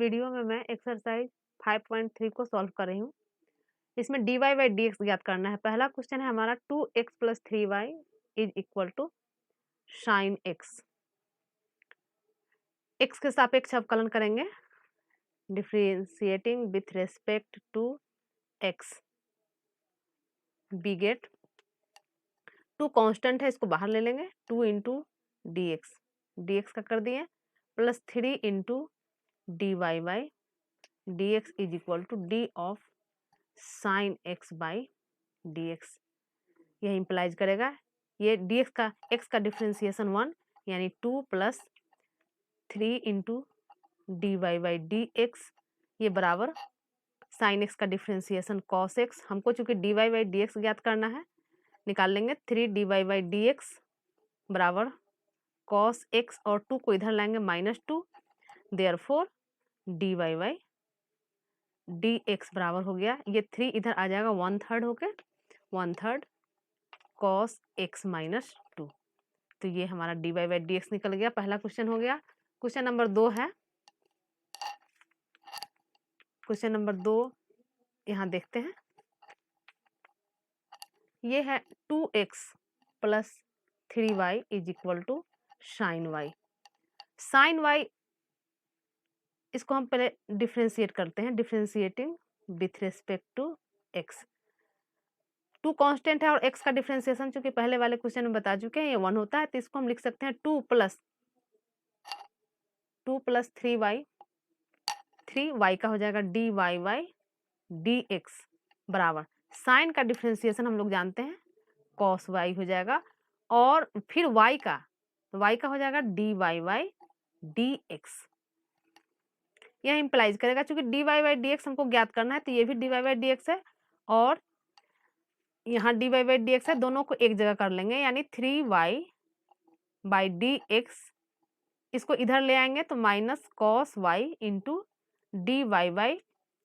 Video में मैं exercise 5.3 को सॉल्व कर रही हूँ। इसमें dy बाई डी एक्स ज्ञात करना है। पहला क्वेश्चन है हमारा 2x plus 3y is equal to sine x. X के सापेक्ष अवकलन करेंगे, differentiating with respect to x. B get 2 constant है, इसको बाहर ले लेंगे, 2 इंटू डी एक्स का कर दिए, plus 3 into d y by d x is equal to d of sine x by d x. यह इम्प्लाइज करेगा ये डी एक्स का एक्स का डिफ्रेंसिएशन 1 यानी 2 plus 3 into d y by d x, ये बराबर साइन एक्स का differentiation cos x. हमको चूंकि d y by d x ज्ञात करना है, निकाल लेंगे 3 d y by d x बराबर कॉस एक्स, और 2 को इधर लाएंगे -2, therefore d y by d x बराबर हो गया, ये 3 इधर आ जाएगा 1/3 होके 1/3 कॉस एक्स -2। तो ये हमारा d y by d x निकल गया। पहला क्वेश्चन हो गया। क्वेश्चन नंबर 2 है, क्वेश्चन नंबर 2 यहाँ देखते हैं। ये है 2x plus 3y is equal to sine y. Sine y इसको हम पहले डिफ्रेंशिएट करते हैं, differentiating with respect to x. 2 constant है और x का डिफ्रेंशिएशन चूंकि पहले वाले क्वेश्चन में बता चुके हैं ये 1 होता है, तो इसको हम लिख सकते हैं 2 प्लस 3y, 3y का हो जाएगा d y by d x बराबर साइन का डिफ्रेंशिएशन हम लोग जानते हैं कॉस वाई हो जाएगा, और फिर y का हो जाएगा d y by d x. यह इंप्लाइज करेगा चूंकि d y by d x हमको ज्ञात करना है, तो ये भी d y by d x है और यहाँ d y by d x है, दोनों को एक जगह कर लेंगे यानी 3y बाई डी एक्स। इसको इधर ले आएंगे तो minus cos y into d y by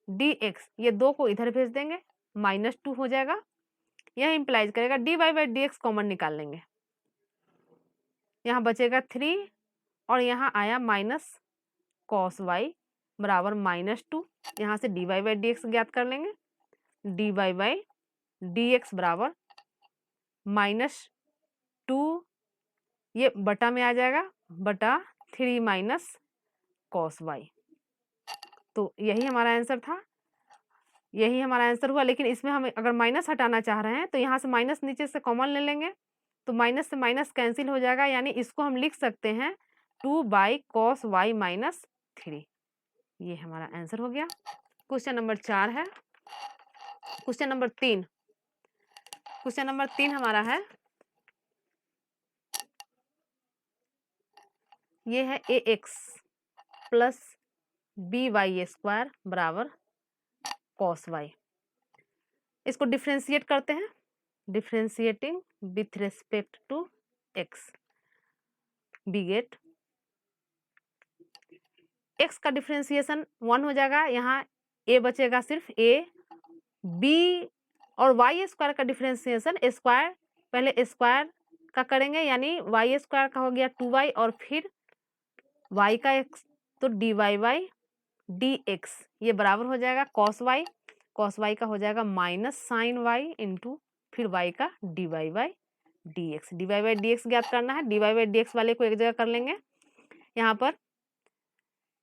d x, ये 2 को इधर भेज देंगे, -2 हो जाएगा। यह इंप्लाइज करेगा d y by d x common निकाल लेंगे, यहाँ बचेगा 3 और यहाँ आया माइनस कॉस वाई बराबर -2। यहाँ से d y by d x ज्ञात कर लेंगे, d y by d x बराबर -2, ये बटा में आ जाएगा, बटा 3 माइनस कॉस वाई। तो यही हमारा आंसर था, यही हमारा आंसर हुआ। लेकिन इसमें हम अगर माइनस हटाना चाह रहे हैं तो यहाँ से माइनस नीचे से कॉमन ले लेंगे, तो माइनस से माइनस कैंसिल हो जाएगा, यानी इसको हम लिख सकते हैं 2 बाई कॉस वाई -3। ये हमारा आंसर हो गया। क्वेश्चन नंबर 4 है। क्वेश्चन नंबर 3 हमारा है, ये है a x plus b y square बराबर कॉस वाई। इसको डिफ्रेंशिएट करते हैं, differentiating with respect to x. B get x का डिफ्रेंशिएशन 1 हो जाएगा, यहाँ ए बचेगा सिर्फ ए, बी और वाई स्क्वायर का डिफ्रेंशिएशन स्क्वायर, पहले स्क्वायर का करेंगे यानी वाई स्क्वायर का हो गया 2y और फिर y का x, तो d y by d x, ये बराबर हो जाएगा कॉस वाई का हो जाएगा माइनस साइन वाई इंटू फिर y का d y by d x. D y by d x ज्ञात करना है, d y by d x वाले को एक जगह कर लेंगे, यहाँ पर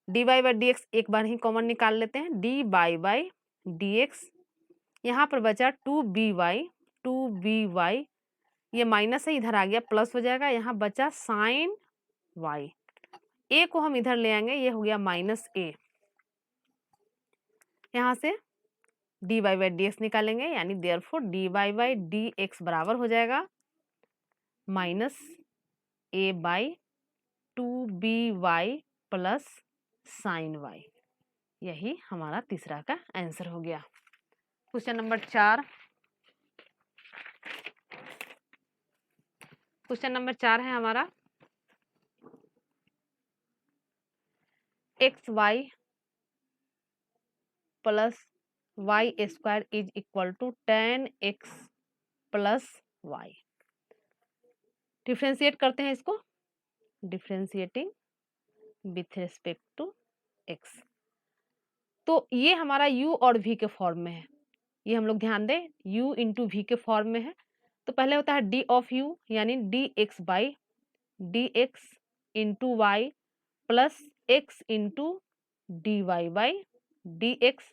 d y by d x एक बार ही कॉमन निकाल लेते हैं, d y by d x, यहाँ पर बचा 2by, ये माइनस है इधर आ गया प्लस हो जाएगा, यहाँ बचा साइन वाई, ए को हम इधर ले आएंगे, ये हो गया -a। यहाँ से d y by d x निकालेंगे यानी therefore d y by d x बराबर हो जाएगा -a by 2by plus sine y. यही हमारा तीसरा का आंसर हो गया। क्वेश्चन नंबर 4, क्वेश्चन नंबर 4 है हमारा, x y plus y square is equal to 10x plus y. Differentiate करते हैं इसको, differentiating with respect to x. तो ये हमारा u और v के फॉर्म में है, ये हम लोग ध्यान दें, u इंटू वी के फॉर्म में है। तो पहले होता है डी ऑफ यू यानी d x by d x into y plus x into d y by d x,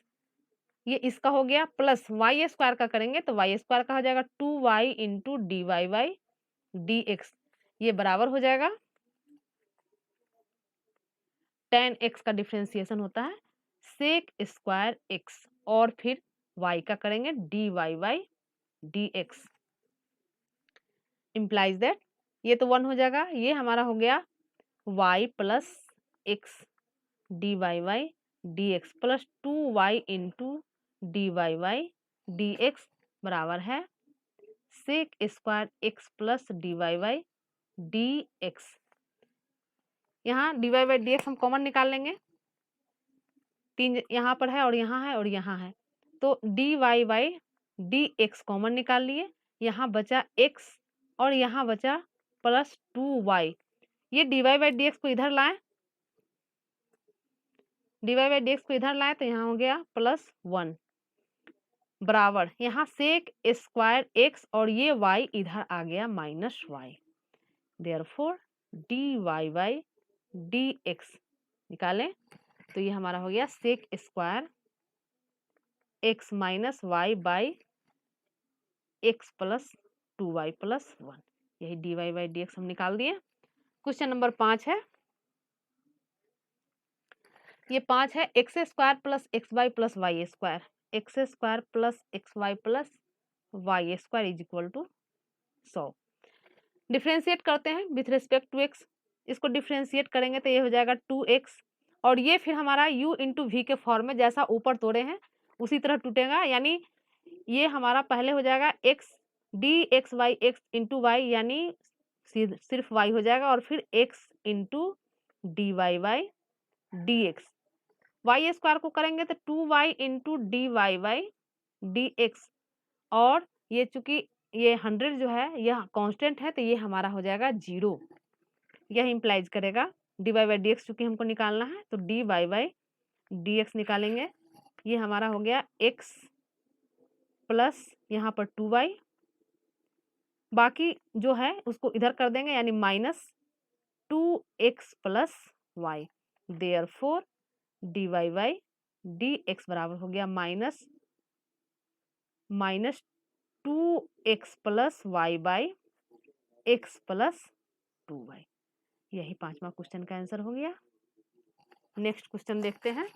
ये इसका हो गया, प्लस वाई स्क्वायर का करेंगे तो वाई स्क्वायर का हो जाएगा 2y into d y by d x, ये बराबर हो जाएगा tan x का डिफ्रेंसिएशन होता है सेक स्क्वायर x और फिर y का करेंगे d y by d x, implies that ये तो 1 हो जाएगा, ये हमारा हो गया y plus x d y by d x plus 2y into d y by d x बराबर है sec square x plus d y by d x. यहाँ d y by d x हम कॉमन निकाल लेंगे, 3 यहाँ पर है और यहाँ है और यहाँ है, तो d y by d x common निकाल लिए, यहाँ बचा x और यहाँ बचा प्लस 2y, ये d y by d x को इधर लाएं, d y by d x को इधर लाएं तो यहाँ हो गया प्लस 1 बराबर यहाँ सेक स्क्वायर एक्स और ये y इधर आ गया minus y, therefore d y by d x निकालें तो ये हमारा हो गया sec square x minus y by x plus 2y plus 1, यही d y by d x हम निकाल दिए। क्वेश्चन नंबर 5 है, ये 5 है x square plus x y plus y square, x square plus x y plus y square is equal to 100। Differentiate करते हैं with respect to x, इसको differentiate करेंगे तो ये हो जाएगा 2x और ये फिर हमारा u इंटू वी के फॉर्म में जैसा ऊपर तोड़े हैं उसी तरह टूटेगा, यानी ये हमारा पहले हो जाएगा x d x y x into y यानी सिर्फ y हो जाएगा और फिर x into d y by d x, y square को करेंगे तो 2y into d y by d x और ये चूंकि ये 100 जो है यह कांस्टेंट है तो ये हमारा हो जाएगा 0, यह इम्प्लाइज करेगा d y by d x चूंकि हमको निकालना है तो d y by d x निकालेंगे, ये हमारा हो गया x प्लस यहाँ पर 2y, बाकी जो है उसको इधर कर देंगे यानी minus 2x plus y, therefore d y by d x बराबर हो गया minus 2x plus y by x plus 2y, यही 5वां क्वेश्चन का आंसर हो गया। नेक्स्ट क्वेश्चन देखते हैं,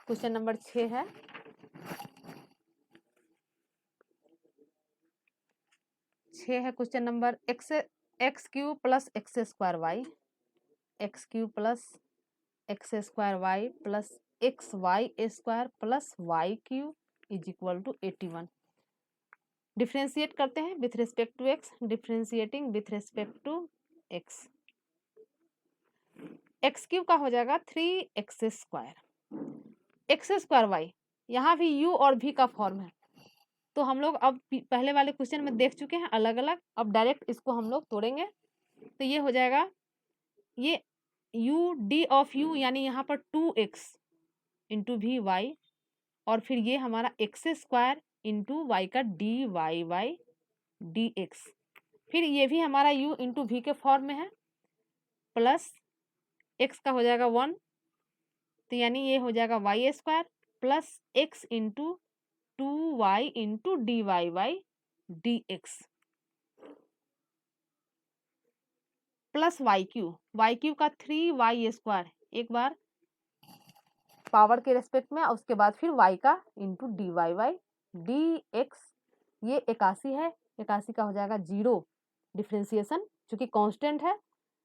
क्वेश्चन नंबर 6 है, question number x cube plus x square y, x cube plus x square y plus x y square plus y cube is equal to 81। Differentiate करते हैं with respect to x, differentiating with respect to x, x cube का हो जाएगा 3x square, x square Y, यहाँ भी u और v का form है तो हम लोग अब पहले वाले क्वेश्चन में देख चुके हैं अलग अलग, अब डायरेक्ट इसको हम लोग तोड़ेंगे तो ये हो जाएगा ये u डी ऑफ u यानी यहाँ पर 2x इंटू वी वाई और फिर ये हमारा एक्स स्क्वायर इंटू वाई का d y by d x, फिर ये भी हमारा u इंटू वी के फॉर्म में है प्लस x का हो जाएगा 1 तो यानी ये हो जाएगा y square plus x into 2y into d y by d x plus y cube का 3y स्क्वायर, एक बार पावर के रेस्पेक्ट में उसके बाद फिर y का into d y by d x, ये 81 है, 81 का हो जाएगा 0, डिफ्रेंसिएशन चूंकि कांस्टेंट है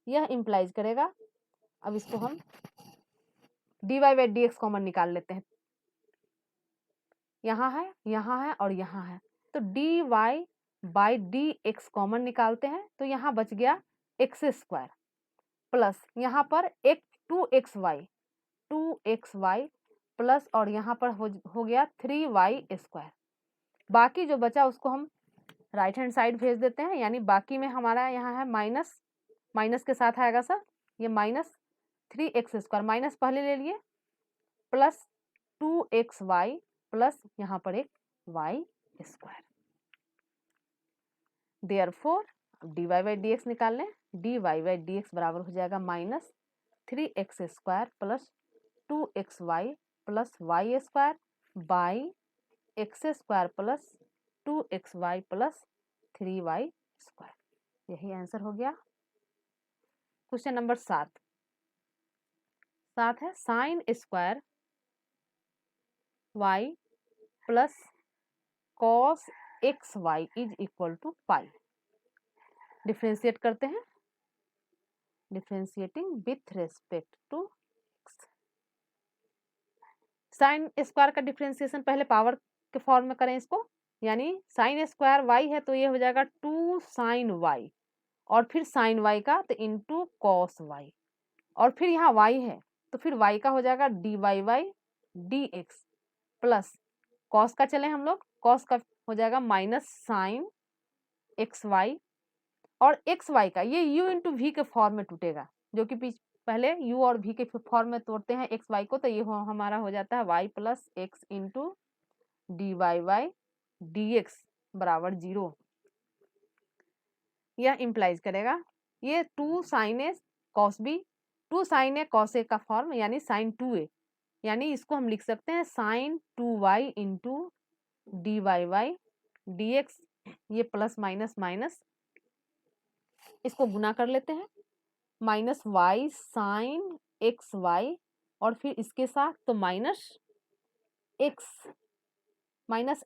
यह इम्प्लाइज करेगा, अब इसको हम d y by d x common निकाल लेते हैं, यहाँ है और यहाँ है तो d y by d x common निकालते हैं तो यहाँ बच गया एक्स स्क्वायर प्लस यहाँ पर एक 2xy प्लस और यहाँ पर हो गया 3y स्क्वायर, बाकी जो बचा उसको हम राइट हैंड साइड भेज देते हैं, यानी बाकी में हमारा यहाँ है माइनस के साथ आएगा सर ये माइनस 3x² माइनस पहले ले लिए प्लस 2xy प्लस यहाँ पर एक y²। Therefore dy by d x निकाल लें, dy बाई डी एक्स बराबर हो जाएगा minus 3x² plus 2xy plus y² by x² plus 2xy plus 3y²। यही आंसर हो गया। क्वेश्चन नंबर 7 है sine square y plus cos xy is equal to pi. Differentiate करते हैं, differentiating with respect to x। Sine square का differentiation पहले power के form में करें इसको, यानी साइन स्क्वायर y है तो ये हो जाएगा 2 साइन y और फिर साइन y का तो इंटू कॉस y और फिर यहाँ y है तो फिर y का हो जाएगा dy by d x plus cos का चले हम लोग, कॉस का हो जाएगा माइनस साइन xy और xy का ये u इंटू वी के फॉर्म में टूटेगा, जो कि पहले u और v के फॉर्म में तोड़ते हैं xy को, तो ये हमारा हो जाता है y plus x into d y by d x बराबर 0। यह इम्प्लाइज करेगा ये 2 sine a cos b, 2 sine a cos a का फॉर्म यानी साइन 2a, यानी इसको हम लिख सकते हैं sine 2y into d y by d x. ये प्लस माइनस माइनस इसको गुना कर लेते हैं, माइनस y साइन xy और फिर इसके साथ तो minus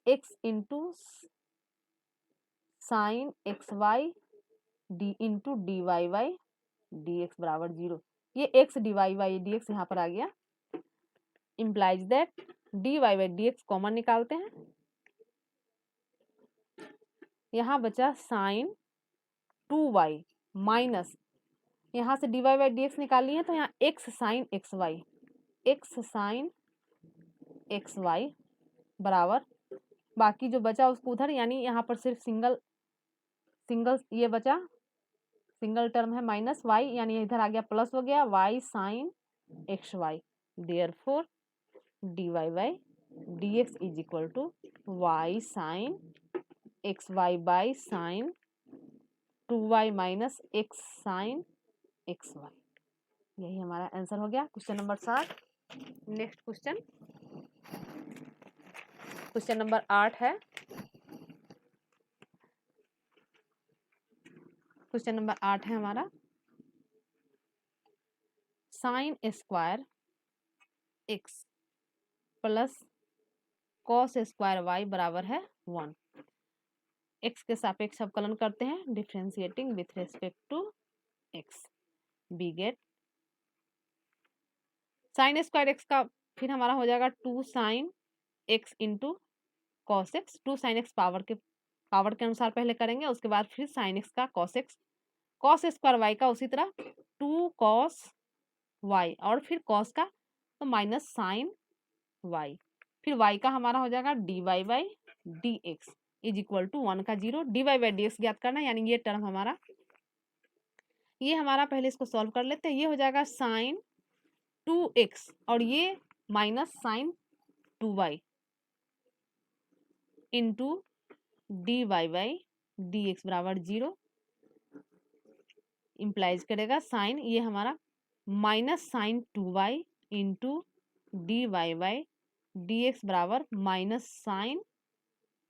x into sine xy d into d y by d x बराबर 0। ये x d y by d x यहाँ पर आ गया। Implies that d y by d x common निकालते हैं, यहाँ बचा साइन 2y माइनस यहाँ से d y by d x निकाल लिए तो यहाँ x साइन एक्स वाई बराबर बाकी जो बचा उसको उधर, यानी यहाँ पर सिर्फ सिंगल ये बचा, सिंगल टर्म है माइनस y, यानी इधर आ गया प्लस हो गया y sine xy। Therefore dy by d x is equal to y sine xy by sine 2y minus x sine xy। यही हमारा आंसर हो गया question number 7। Next question number 8 है। क्वेश्चन नंबर 8 है हमारा sine square x plus cos square y बराबर है 1। x के सापेक्ष अवकलन करते हैं, differentiating with respect to x। We get sine square x का फिर हमारा हो जाएगा 2 sine x into cos x. 2 sine x power के अनुसार पहले करेंगे, उसके बाद फिर साइन एक्स का cos x, cos square y का उसी तरह 2 कॉस वाई और फिर कॉस का तो माइनस साइन वाई, फिर वाई का हमारा हो जाएगा d y by d x is equal to 1 का 0। D y by d x ज्ञात करना, यानी ये टर्म हमारा पहले इसको सॉल्व कर लेते हैं। ये हो जाएगा साइन 2x और ये minus sine 2y into d y by d x बराबर 0। इम्प्लाइज करेगा साइन ये हमारा minus sine 2y into d y by d x बराबर minus sine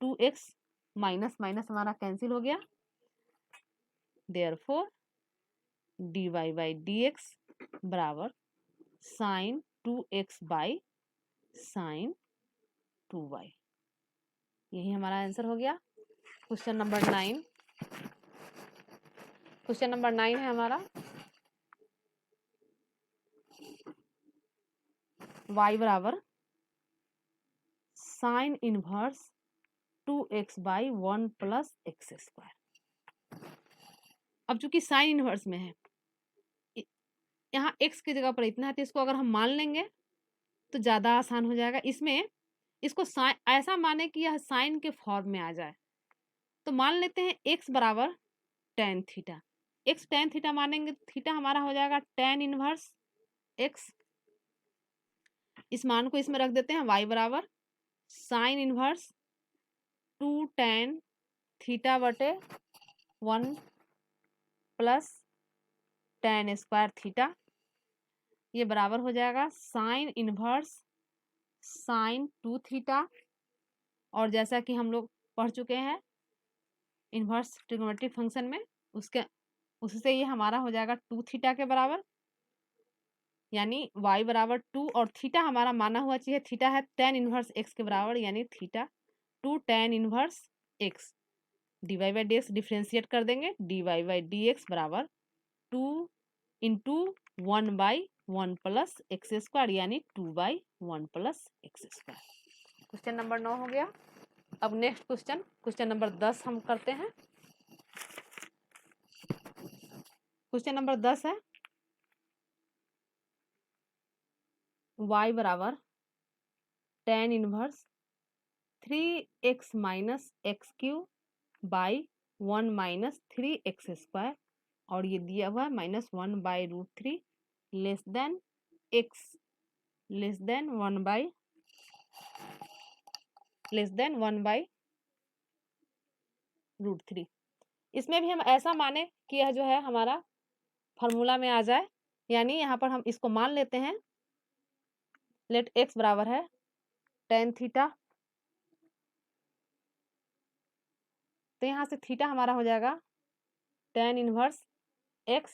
2x। Minus minus हमारा कैंसिल हो गया, therefore d y by d x बराबर sine 2x by sine 2y। यही हमारा आंसर हो गया। क्वेश्चन नंबर 9 है हमारा y बराबर sine inverse 2x by 1 plus x square. अब चूंकि साइन इनवर्स में है, यहाँ x की जगह पर इतना है तो इसको अगर हम मान लेंगे तो ज़्यादा आसान हो जाएगा। इसमें इसको ऐसा माने कि यह साइन के फॉर्म में आ जाए, तो मान लेते हैं x बराबर tan theta. x tan theta मानेंगे तो थीटा हमारा हो जाएगा टेन इनवर्स एक्स, इस मान को इसमें रख देते हैं, y बराबर साइन इनवर्स 2 tan थीटा बटे 1 प्लस tan स्क्वायर थीटा, ये बराबर हो जाएगा साइन इनवर्स साइन 2 थीटा, और जैसा कि हम लोग पढ़ चुके हैं इनवर्स ट्रिग्नोमेट्रिक फंक्शन में, उससे ये हमारा हो जाएगा 2 थीटा के बराबर, यानी y बराबर 2 और थीटा हमारा माना हुआ चाहिए, थीटा है tan इनवर्स x के बराबर, यानी theta 2 tan inverse x, dy by d x differentiate कर देंगे, dy बाई डी एक्स बराबर 2 into 1 by 1 plus x square, यानी 2 by 1 plus x square. Question number 9 हो गया। अब नेक्स्ट क्वेश्चन नंबर 10 हम करते हैं। क्वेश्चन नंबर 10 है y बराबर tan inverse 3x minus x Q by 1 minus 3x square, और ये दिया हुआ है -1 by √3 less than x less than 1 by √3। इसमें भी हम ऐसा माने कि यह जो है हमारा फॉर्मूला में आ जाए, यानी यहाँ पर हम इसको मान लेते हैं, लेट x बराबर है tan थीटा, तो यहाँ से थीटा हमारा हो जाएगा tan inverse x,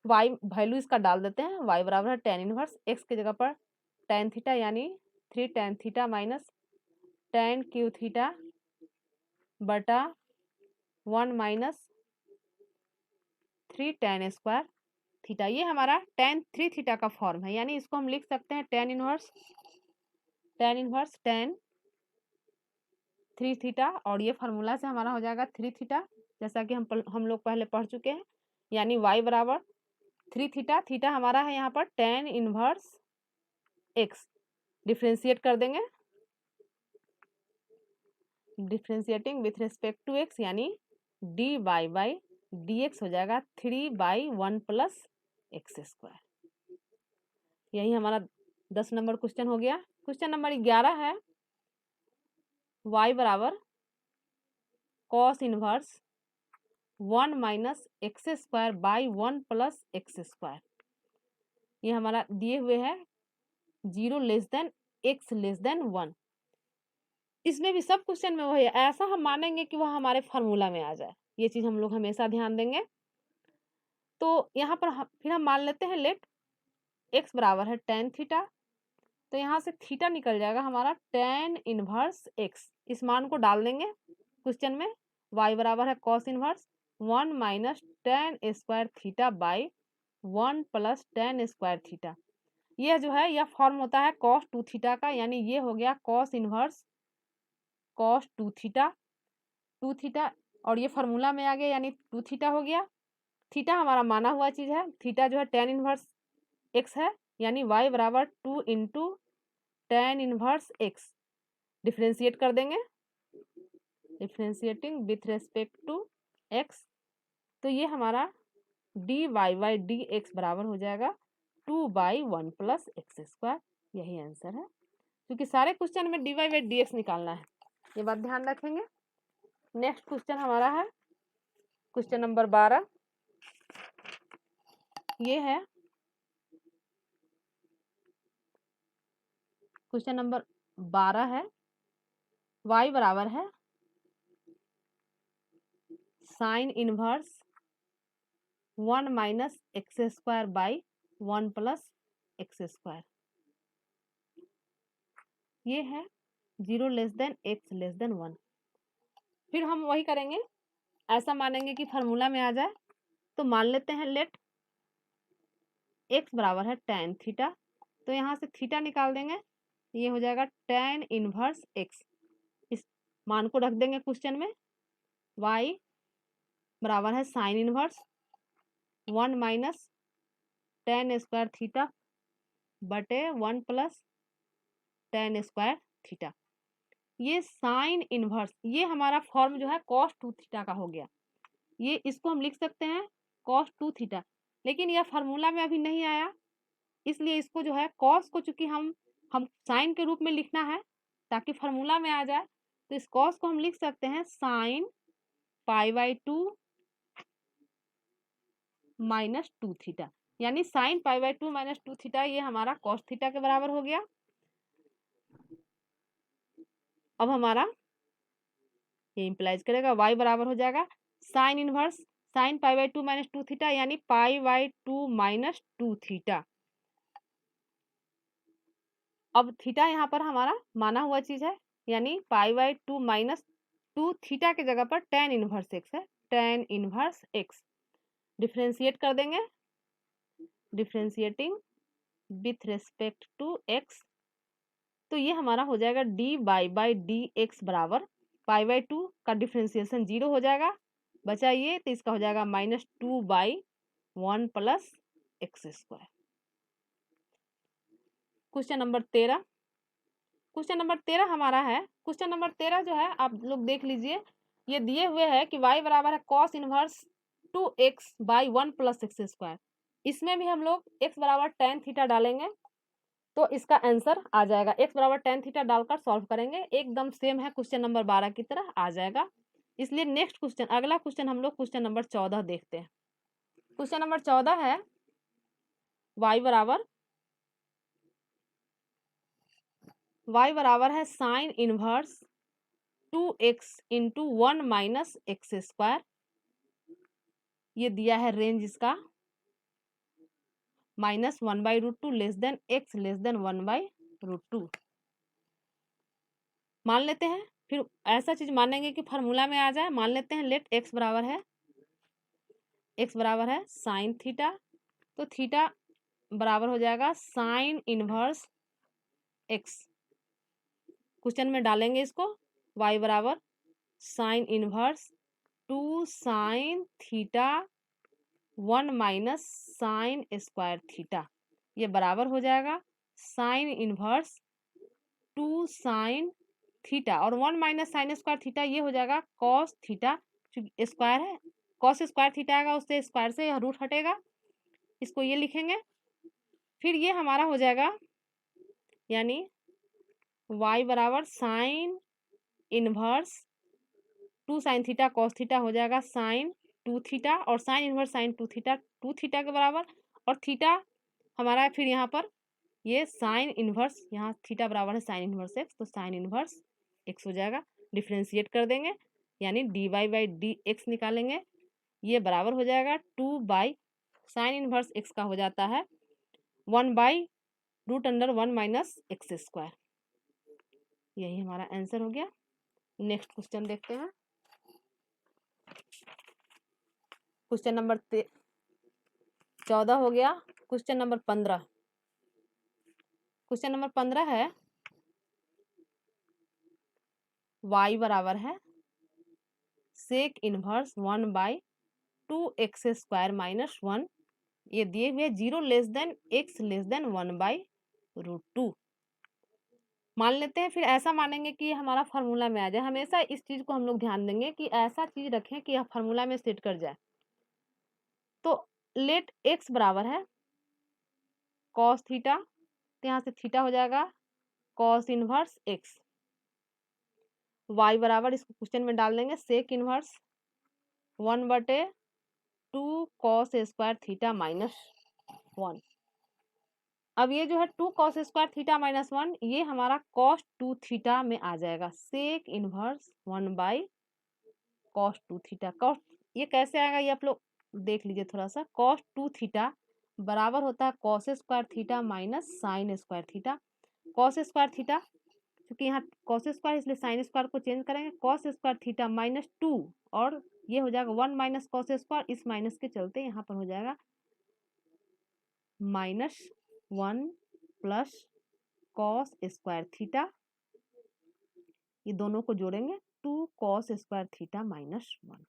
y value इसका डाल देते हैं, y बराबर है tan इनवर्स x की जगह पर tan थीटा, यानी 3 tan theta minus tan Q theta बटा 1 माइनस 3 tan स्क्वायर थीटा। ये हमारा tan 3 थीटा का फॉर्म है, यानी इसको हम लिख सकते हैं tan इनवर्स tan 3 थीटा, और ये फार्मूला से हमारा हो जाएगा 3 थीटा, जैसा कि हम लोग पहले पढ़ चुके हैं, यानी y बराबर 3 थीटा, थीटा हमारा है यहाँ पर tan इनवर्स x, डिफ्रेंशिएट कर देंगे, differentiating with respect to x, यानी dy बाई डी एक्स हो जाएगा 3 बाई 1 प्लस एक्स स्क्वायर। यही हमारा 10 नंबर क्वेश्चन हो गया। क्वेश्चन नंबर 11 है y बराबर cos inverse 1 minus x square by 1 plus x square, ये हमारा दिए हुए है 0 less than x less than 1। इसमें भी सब क्वेश्चन में वही ऐसा हम मानेंगे कि वह हमारे फार्मूला में आ जाए, ये चीज हम लोग हमेशा ध्यान देंगे। तो यहाँ पर फिर हम मान लेते हैं लेट x बराबर है tan थीटा, तो यहाँ से थीटा निकल जाएगा हमारा tan इनवर्स x, इस मान को डाल देंगे क्वेश्चन में, y बराबर है cos inverse 1 minus tan square theta by 1 plus tan square theta. यह जो है यह फॉर्म होता है cos 2 थीटा का, यानी ये हो गया cos इनवर्स cos 2 थीटा, और ये फार्मूला में आ गया, यानी 2 थीटा हो गया। थीटा हमारा माना हुआ चीज है, थीटा जो है tan इनवर्स x है, यानी y बराबर 2 into tan inverse x, differentiate कर देंगे, differentiating with respect to x, तो ये हमारा dy बाई डी एक्स बराबर हो जाएगा 2 बाई 1 प्लस एक्स स्क्वायर। यही आंसर है, क्योंकि सारे क्वेश्चन में dy बाई डी एक्स निकालना है, ये बात ध्यान रखेंगे। नेक्स्ट क्वेश्चन हमारा है क्वेश्चन नंबर 12, ये है क्वेश्चन नंबर 12 है y बराबर है sine inverse 1 minus x square by 1 plus x square, ये है 0 less than x less than 1। फिर हम वही करेंगे, ऐसा मानेंगे कि फार्मूला में आ जाए, तो मान लेते हैं लेट x बराबर है tan थीटा, तो यहाँ से थीटा निकाल देंगे, ये हो जाएगा tan इनवर्स x, इस मान को रख देंगे क्वेश्चन में, y बराबर है sine inverse 1 minus tan square theta बटे 1 प्लस tan स्क्वायर थीटा। ये साइन इनवर्स, ये हमारा फॉर्म जो है cos 2 थीटा का हो गया, ये इसको हम लिख सकते हैं cos 2 थीटा, लेकिन यह फार्मूला में अभी नहीं आया, इसलिए इसको जो है कॉस को चूंकि हम साइन के रूप में लिखना है ताकि फार्मूला में आ जाए, तो इस कॉस को हम लिख सकते हैं साइन π/2 माइनस 2 थीटा, यानी साइन π/2 माइनस 2 थीटा ये हमारा कॉस थीटा के बराबर हो गया। अब हमारा ये इंप्लाइज करेगा y बराबर हो जाएगा sine inverse sine π/2 minus 2 theta, यानी π/2 माइनस 2 थीटा। अब थीटा यहाँ पर हमारा माना हुआ चीज है, यानी π/2 माइनस 2 थीटा के जगह पर tan इनवर्स x है, tan इनवर्स x। डिफ्रेंशिएट कर देंगे, differentiating with respect to x, तो ये हमारा हो जाएगा dy/dx बराबर π/2 का डिफ्रेंसिएशन 0 हो जाएगा, बचा ये, तो इसका हो जाएगा -2/1 plus x²। Question number 13, question number 13 हमारा है, क्वेश्चन नंबर 13 जो है आप लोग देख लीजिए, ये दिए हुए है कि y बराबर है cos inverse 2x/1 plus x²। इसमें भी हम लोग x बराबर tan थीटा डालेंगे तो इसका आंसर आ जाएगा, x बराबर tan थीटा डालकर सॉल्व करेंगे, एकदम सेम है क्वेश्चन नंबर 12 की तरह आ जाएगा। इसलिए नेक्स्ट क्वेश्चन, अगला क्वेश्चन हम लोग क्वेश्चन नंबर 14 देखते हैं। क्वेश्चन नंबर 14 है y बराबर है sine inverse 2x into 1 minus x², ये दिया है रेंज इसका -1/√2 less than x less than 1/√2। मान लेते हैं, फिर ऐसा चीज मानेंगे कि फार्मूला में आ जाए, मान लेते हैं लेट x बराबर है साइन थीटा, तो थीटा बराबर हो जाएगा साइन इनवर्स x। क्वेश्चन में डालेंगे इसको, y बराबर sine inverse 2 sine theta 1 minus sine square theta, ये बराबर हो जाएगा साइन इनवर्स 2 साइन थीटा और 1 माइनस साइन स्क्वायर थीटा, ये हो जाएगा कॉस थीटा, स्क्वायर है कॉस स्क्वायर थीटा आएगा, उससे स्क्वायर से यह रूट हटेगा, इसको ये लिखेंगे, फिर ये हमारा हो जाएगा, यानी y बराबर sine inverse 2 sine theta cos theta हो जाएगा साइन 2 थीटा, और sign inverse sign 2 theta 2 theta के बराबर, और थीटा हमारा फिर यहाँ पर ये साइन इनवर्स, यहाँ थीटा बराबर है साइन इनवर्स x, तो साइन इनवर्स x हो जाएगा। डिफ्रेंशिएट कर देंगे, यानी dy/dx निकालेंगे, ये बराबर हो जाएगा 2 साइन इनवर्स x का हो जाता है 1/√1 माइनस x²। यही हमारा आंसर हो गया। नेक्स्ट क्वेश्चन देखते हैं, क्वेश्चन नंबर 14 हो गया। क्वेश्चन नंबर 15, क्वेश्चन नंबर 15 है y बराबर है सेक इनवर्स 1/2x² माइनस 1, ये दिए हुए 0 less than x less than 1/√2। मान लेते हैं, फिर ऐसा मानेंगे कि हमारा फार्मूला में आ जाए, हमेशा इस चीज को हम लोग ध्यान देंगे कि ऐसा चीज रखें कि यह फार्मूला में सेट कर जाए। तो लेट x बराबर है कॉस थीटा, तो यहाँ से थीटा हो जाएगा कॉस इनवर्स x, y बराबर इसको क्वेश्चन में डाल देंगे sec inverse 1/2 cos square theta minus 1। अब ये जो है 2 कॉस स्क्वायर थीटा माइनस 1, ये हमारा कॉस 2 थीटा में आ जाएगा, sec inverse 1/cos 2 theta. Cos ये कैसे आएगा ये आप लोग देख लीजिए थोड़ा सा, कॉस 2 थीटा बराबर होता है cos square theta minus sine square theta. Cos square theta, क्योंकि यहाँ कॉस स्क्वायर इसलिए साइन स्क्वायर को चेंज करेंगे, कॉस स्क्वायर थीटा -2, और ये हो जाएगा 1 माइनस कॉस स्क्वायर, इस माइनस के चलते यहाँ पर हो जाएगा -1 प्लस कॉस स्क्वायर थीटा, ये दोनों को जोड़ेंगे 2 कॉस स्क्वायर थीटा माइनस 1,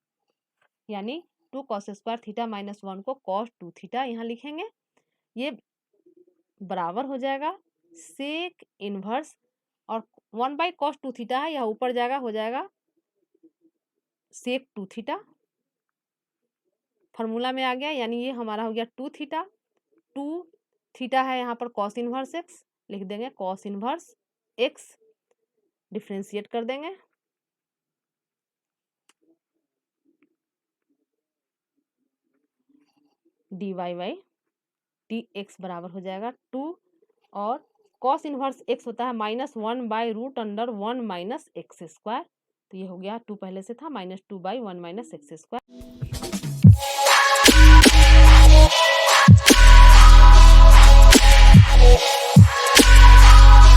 यानी 2 कॉस स्क्वायर थीटा माइनस 1 को कॉस 2 थीटा यहाँ लिखेंगे, ये बराबर हो जाएगा सेक इनवर्स, और 1/cos 2 थीटा है, यह ऊपर जाएगा, हो जाएगा सेक 2 थीटा। फार्मूला में आ गया, यानी ये हमारा हो गया 2 थीटा। 2 थीटा है यहाँ पर कॉस इनवर्स एक्स, लिख देंगे कॉस इनवर्स एक्स, डिफ्रेंशिएट कर देंगे, d y by d x बराबर हो जाएगा 2, और कॉस इनवर्स एक्स होता है -1/√(1 - x²। तो ये हो गया 2 पहले से था -2/1 - x²।